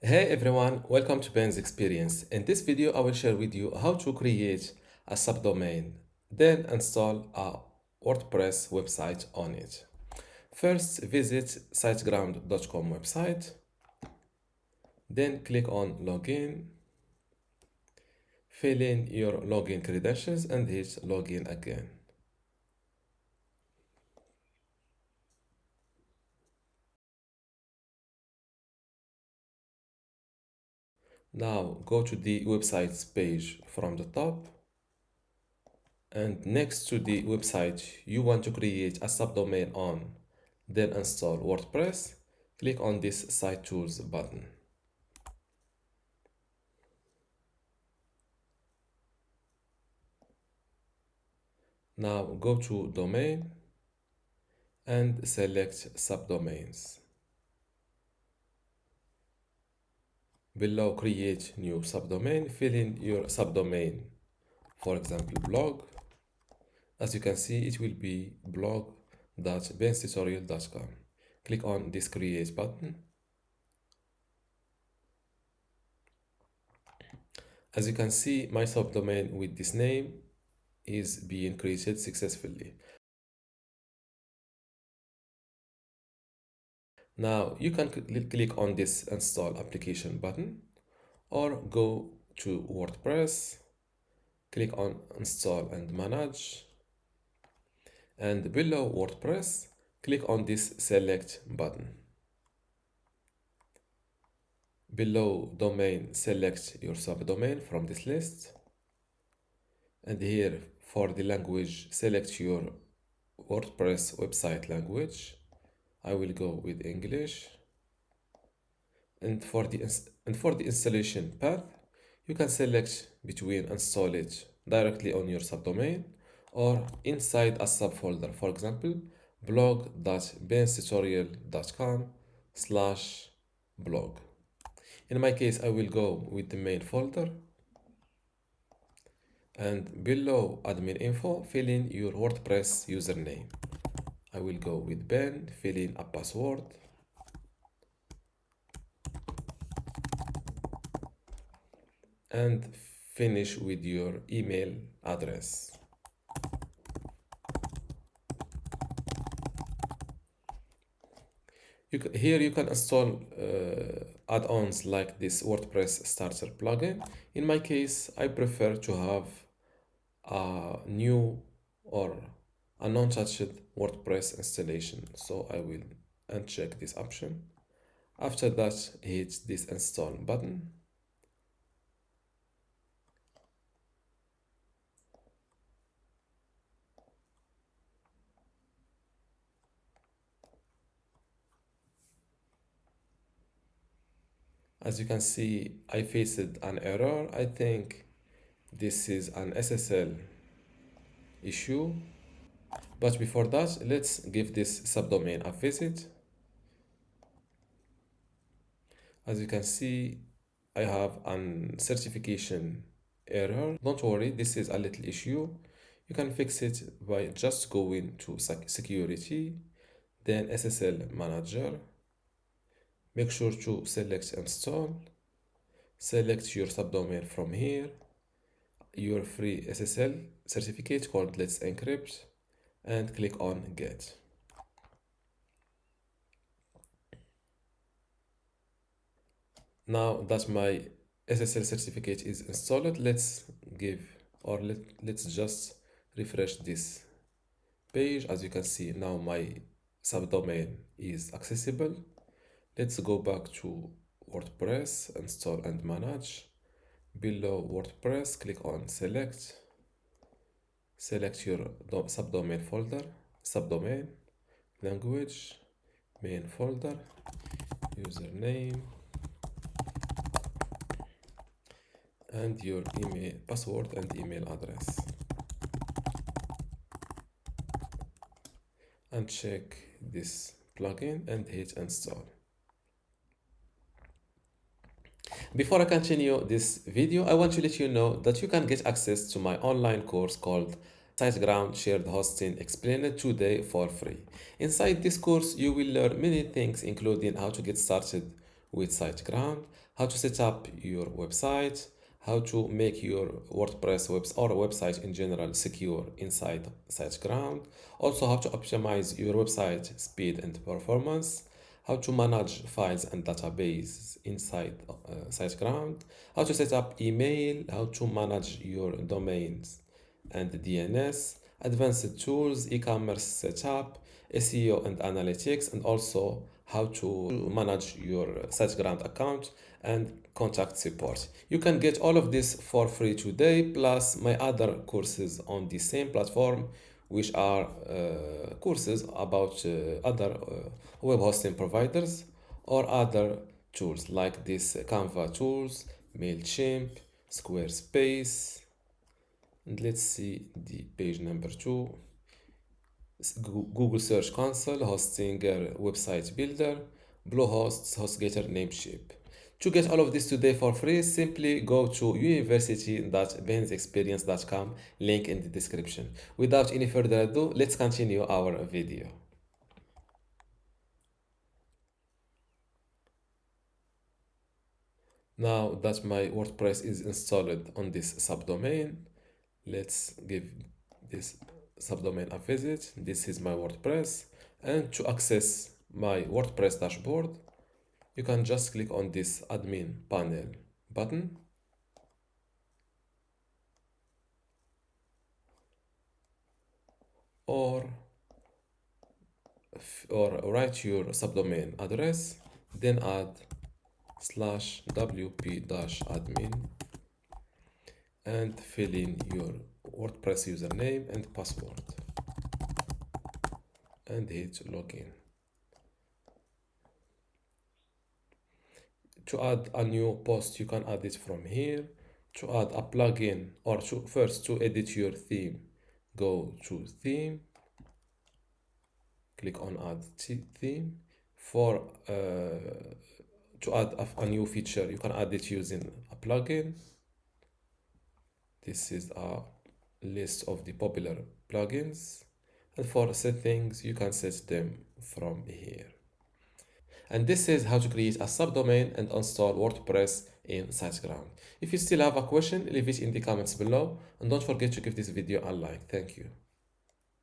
Hey everyone, welcome to Ben's Experience. In this video, I will share with you how to create a subdomain, then install a WordPress website on it. First, visit SiteGround.com website, then click on Login, fill in your login credentials and hit Login again. Now go to the website's page from the top, and next to the website you want to create a subdomain on, then install WordPress, click on this Site Tools button. Now go to Domain and select Subdomains. Below Create New Subdomain, fill in your subdomain, for example blog. As you can see, it will be blog.benstutorial.com. Click on this Create button. As you can see, my subdomain with this name is being created successfully. Now you can click on this Install Application button or go to WordPress, click on Install and Manage, and below WordPress, click on this Select button. Below Domain, select your subdomain from this list, and here for the language, select your WordPress website language. I will go with English. And for the installation path, you can select between install it directly on your subdomain or inside a subfolder. For example, blog.benstutorial.com/blog. In my case, I will go with the main folder, and below admin info, fill in your WordPress username. I will go with Ben, fill in a password, and finish with your email address. Here you can install add-ons like this WordPress starter plugin. In my case, I prefer to have a new or a non-touched WordPress installation, so I will uncheck this option. After that, hit this install button. As you can see, I faced an error. I think this is an SSL issue. But before that, let's give this subdomain a visit. As you can see, I have an certification error. Don't worry, this is a little issue. You can fix it by just going to security, then SSL manager. Make sure to select install, select your subdomain from here, your free SSL certificate called Let's Encrypt, and click on get. Now that my SSL certificate is installed, let's just refresh this page. As you can see, now my subdomain is accessible. Let's go back to WordPress, install and manage. Below WordPress, click on select your subdomain folder, subdomain, language, main folder, username, and your email, password and email address, and check this plugin and hit install. Before I continue this video, I want to let you know that you can get access to my online course called SiteGround Shared Hosting Explained Today for free. Inside this course, you will learn many things, including how to get started with SiteGround, how to set up your website, how to make your WordPress or website in general secure inside SiteGround, also how to optimize your website speed and performance, how to manage files and databases inside SiteGround, how to set up email, how to manage your domains and DNS, advanced tools, e-commerce setup, SEO and analytics, and also how to manage your SiteGround account and contact support. You can get all of this for free today, plus my other courses on the same platform, which are courses about other web hosting providers or other tools like this Canva tools, MailChimp, Squarespace, and let's see the page number 2. Google Search Console, Hostinger Website Builder, Bluehost, HostGator, Namecheap. To get all of this today for free, simply go to university.bensexperience.com, link in the description. Without any further ado, let's continue our video. Now that my WordPress is installed on this subdomain, let's give this subdomain a visit. This is my WordPress, and to access my WordPress dashboard, you can just click on this admin panel button, or write your subdomain address, then add /wp-admin and fill in your WordPress username and password and hit login. To add a new post, you can add it from here. To add a plugin or to edit your theme, go to theme, click on add theme. For to add a new feature, you can add it using a plugin. This is a list of the popular plugins, and for settings you can set them from here. And this is how to create a subdomain and install WordPress in SiteGround. If you still have a question, leave it in the comments below, and don't forget to give this video a like. Thank you.